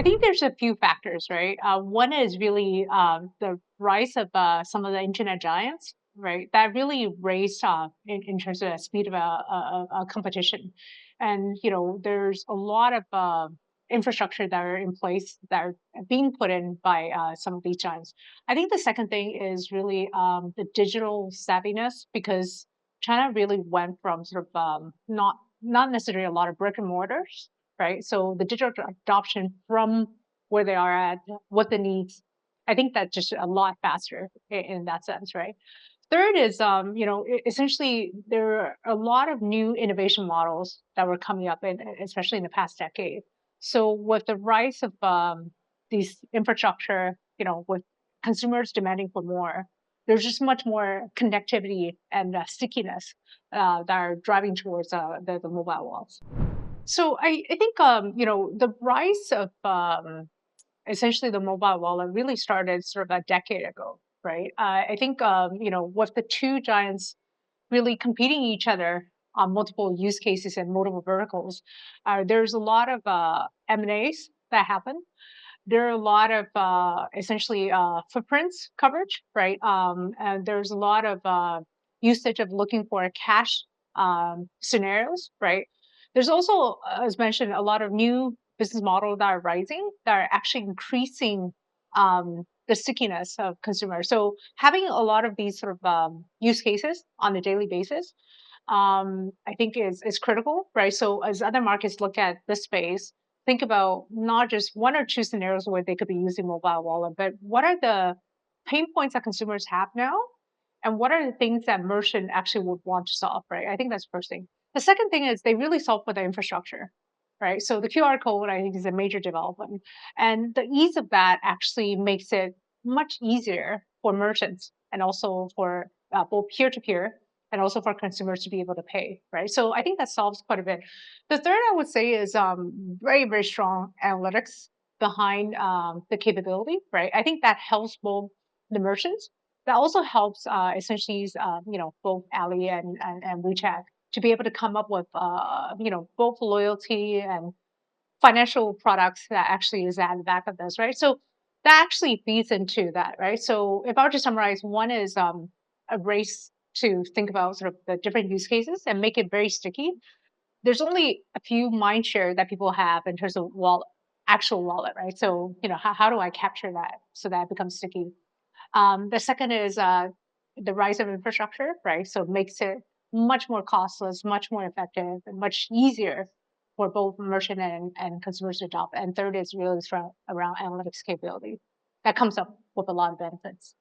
think there's a few factors, right? One is really the rise of some of the internet giants, right? That really raised in terms of the speed of a competition, and there's a lot of infrastructure that are in place that are being put in by some of these giants. I think the second thing is really the digital savviness because China really went from sort of not necessarily a lot of brick and mortars, right? So the digital adoption from where they are at, what the needs, I think that's just a lot faster in that sense, right? Third is, essentially there are a lot of new innovation models that were coming up, especially in the past decade. So with the rise of these infrastructure, with consumers demanding for more, there's just much more connectivity and stickiness that are driving towards the mobile walls. So I think the rise of essentially the mobile wallet really started sort of a decade ago, right? I think with the two giants really competing each other on multiple use cases and multiple verticals, there's a lot of M&As that happen. There are a lot of essentially footprints coverage, right? And there's a lot of usage of looking for cash scenarios, right? There's also, as mentioned, a lot of new business models that are rising that are actually increasing the stickiness of consumers. So having a lot of these sort of use cases on a daily basis, I think is critical, right? So as other markets look at this space, think about not just one or two scenarios where they could be using mobile wallet, but what are the pain points that consumers have now? And what are the things that merchant actually would want to solve, right? I think that's the first thing. The second thing is they really solve for the infrastructure, right? So the QR code, I think, is a major development. And the ease of that actually makes it much easier for merchants and also for both peer to peer and also for consumers to be able to pay, right? So I think that solves quite a bit. The third I would say is very, very strong analytics behind the capability, right? I think that helps both the merchants. That also helps essentially, both Ali and WeChat to be able to come up with, both loyalty and financial products that actually is at the back of this, right? So that actually feeds into that, right? So if I were to summarize, one is a race to think about sort of the different use cases and make it very sticky. There's only a few mind share that people have in terms of actual wallet, right? So, how do I capture that so that it becomes sticky? The second is the rise of infrastructure, right? So it makes it much more costless, much more effective, and much easier for both merchant and consumers to adopt. And third is really strong around analytics capability. That comes up with a lot of benefits.